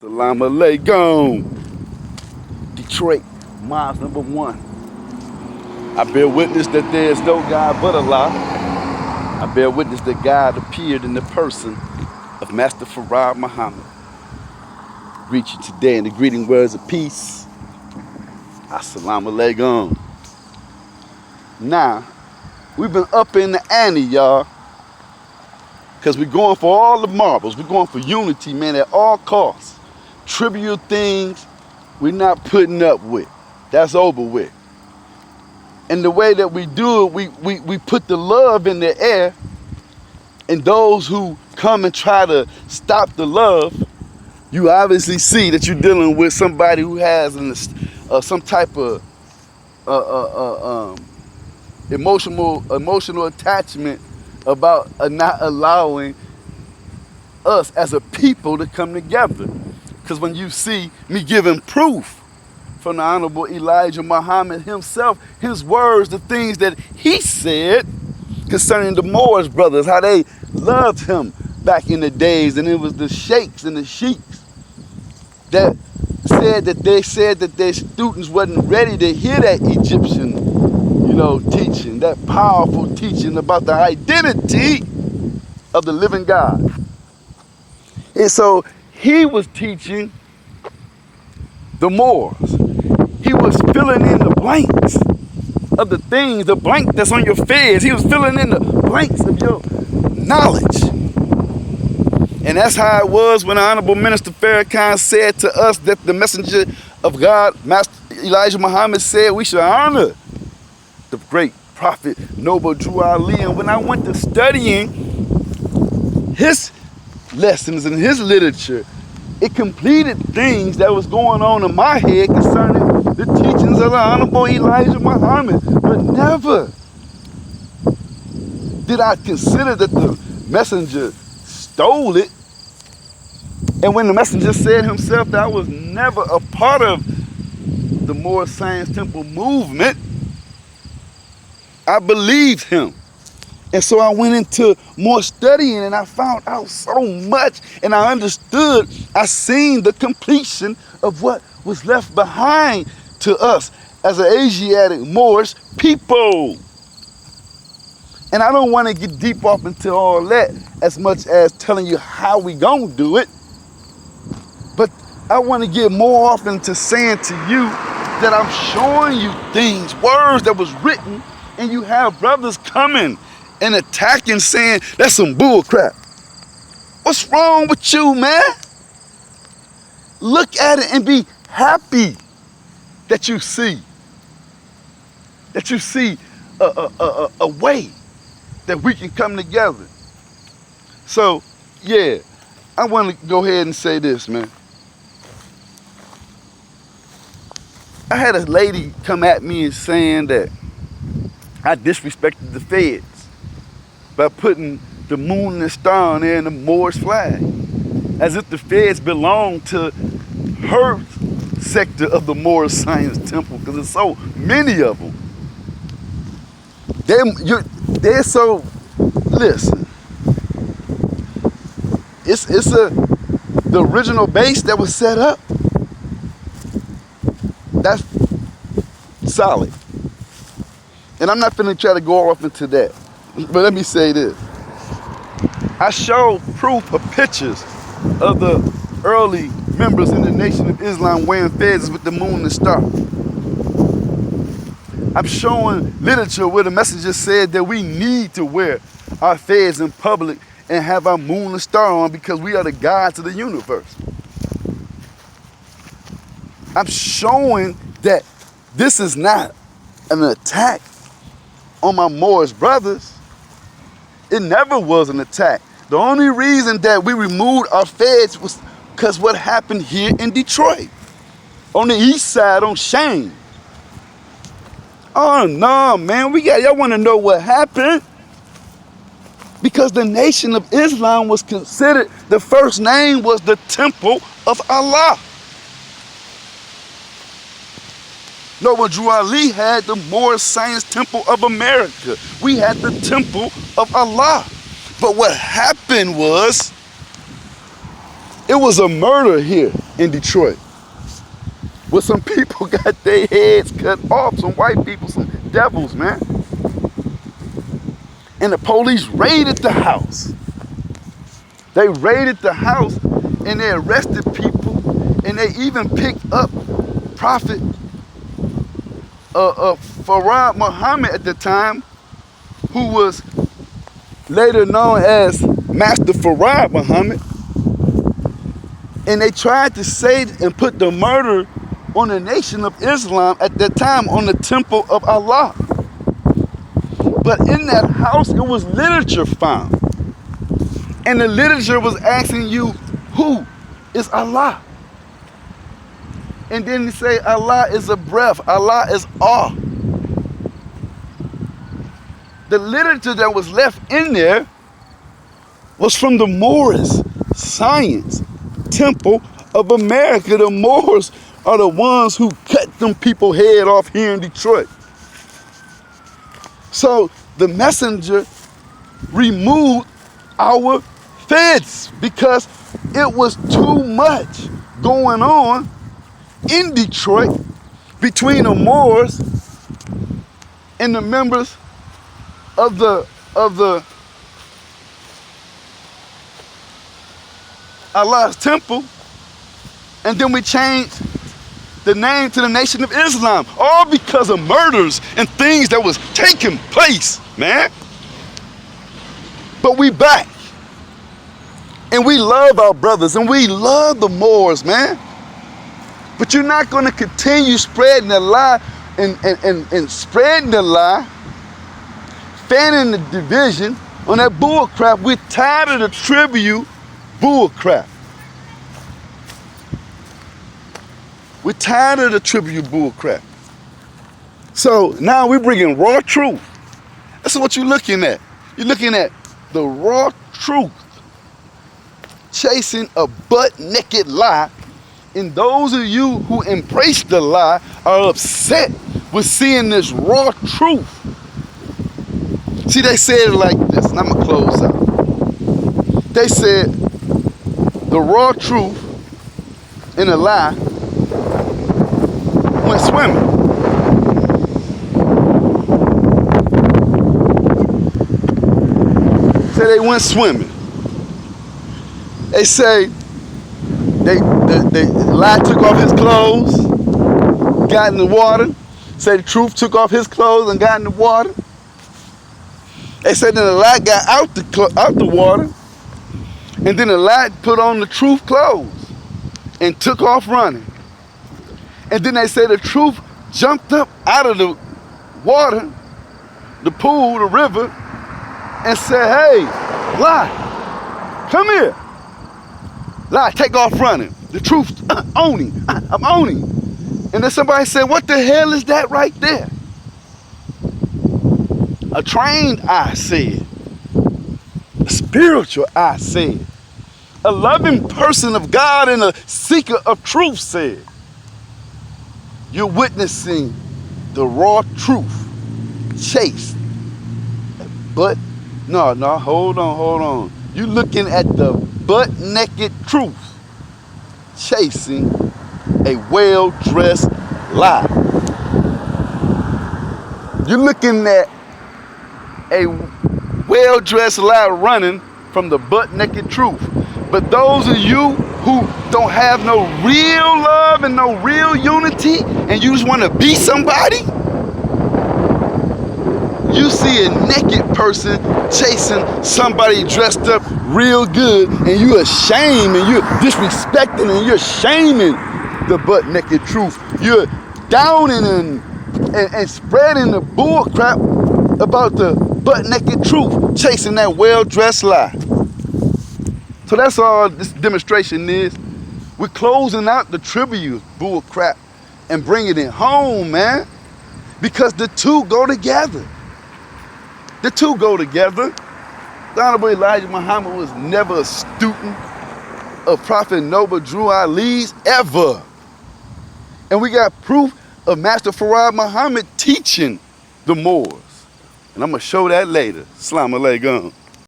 Salam alaikum. Detroit, Mosque number 1. I bear witness that there is no God but Allah. I bear witness that God appeared in the person of Master Farad Muhammad. Greet you today in the greeting words of peace. Assalamu alaikum. Now, we've been up in the ante, y'all, because we're going for all the marbles. We're going for unity, man, at all costs. Trivial things we're not putting up with. That's over with. And the way that we do it, we put the love in the air, and those who come and try to stop the love, you obviously see that you're dealing with somebody who has some type of emotional attachment about not allowing us as a people to come together. Because when you see me giving proof from the Honorable Elijah Muhammad himself, his words, the things that he said concerning the Moors brothers, how they loved him back in the days, and it was the sheikhs and the sheiks that said that their students wasn't ready to hear that Egyptian, teaching, that powerful teaching about the identity of the living God. And so he was teaching the Moors. He was filling in the blanks of the things, the blank that's on your face. He was filling in the blanks of your knowledge. And that's how it was when the Honorable Minister Farrakhan said to us that the messenger of God, Master Elijah Muhammad, said we should honor the great prophet Noble Drew Ali. And when I went to studying his lessons and his literature, it completed things that was going on in my head concerning the teachings of the Honorable Elijah Muhammad. But never did I consider that the messenger stole it. And when the messenger said himself that I was never a part of the Moor Science Temple movement, I believed him. And so I went into more studying, and I found out so much, and I understood, I seen the completion of what was left behind to us as an Asiatic Moorish people. And I don't want to get deep off into all that as much as telling you how we gonna do it, but I want to get more off into saying to you that I'm showing you things, words that was written, and you have brothers coming and attacking, saying that's some bull crap. What's wrong with you, man? Look at it and be happy that you see a way that we can come together. So yeah, I want to go ahead and say this, man. I had a lady come at me and saying that I disrespected the feds by putting the moon and the star on there and the Moorish flag, as if the feds belong to her sector of the Moorish Science Temple, because there's so many of them. They're so, listen, it's the original base that was set up, that's solid. And I'm not finna try to go off into that. But let me say this. I showed proof of pictures of the early members in the Nation of Islam wearing feathers with the moon and star. I'm showing literature where the messenger said that we need to wear our feathers in public and have our moon and star on because we are the gods of the universe. I'm showing that this is not an attack on my Moorish brothers. It never was an attack. The only reason that we removed our feds was because what happened here in Detroit, on the east side on Shane. Oh no, man, y'all want to know what happened? Because the Nation of Islam was considered, the first name was the Temple of Allah. Noble Drew Ali had the Moorish Science Temple of America. We had the Temple of Allah. But what happened was It was a murder here in Detroit, where some people got their heads cut off, some white people, some devils, man. And the police raided the house. They raided the house and they arrested people, and they even picked up Prophet Farad Muhammad at the time, who was later known as Master Farad Muhammad. And they tried to say and put the murder on the Nation of Islam at that time on the Temple of Allah. But in that house, it was literature found. And the literature was asking you, who is Allah? And then they say Allah is a breath, Allah is all. The literature that was left in there was from the Moorish Science Temple of America. The Moors are the ones who cut them people head off here in Detroit. So the messenger removed our feds because it was too much going on in Detroit between the Moors and the members of the Allah's temple. And then we changed the name to the Nation of Islam, all because of murders and things that was taking place, man. But we back. And we love our brothers and we love the Moors, man. But you're not going to continue spreading the lie and spreading the lie, fanning the division on that bull crap. We're tired of the tribute bull crap. We're tired of the tribute bull crap. So now we're bringing raw truth. That's what you're looking at. You're looking at the raw truth, chasing a butt-naked lie. And those of you who embrace the lie are upset with seeing this raw truth. See, they said it like this, and I'm going to close out. They said the raw truth and a lie went swimming. Say they went swimming. They say the lie took off his clothes, got in the water. Say the truth took off his clothes and got in the water. They said then the lie got out the water, and then the lie put on the truth clothes and took off running. And then they say the truth jumped up out of the water, the pool, the river, and said, hey, lie, come here. Lie, take off running. The truth, owning, I'm owning. And then somebody said, what the hell is that right there? A trained eye said. A spiritual eye said. A loving person of God and a seeker of truth said. You're witnessing the raw truth chased. But, no, hold on. You're looking at the butt-naked truth chasing a well-dressed lie. You're looking at a well-dressed lie running from the butt-naked truth. But those of you who don't have no real love and no real unity, and you just want to be somebody, you see a naked person chasing somebody dressed up real good, and you're ashamed and you're disrespecting and you're shaming the butt-naked truth. You're downing and spreading the bull crap about the butt-naked truth, chasing that well-dressed lie. So that's all this demonstration is. We're closing out the tribute bull crap and bringing it home, man. Because the two go together. The two go together. The Honorable Elijah Muhammad was never a student of Prophet Noble Drew Ali's ever. And we got proof of Master Farad Muhammad teaching the Moors. And I'm going to show that later. Assalamu alaikum.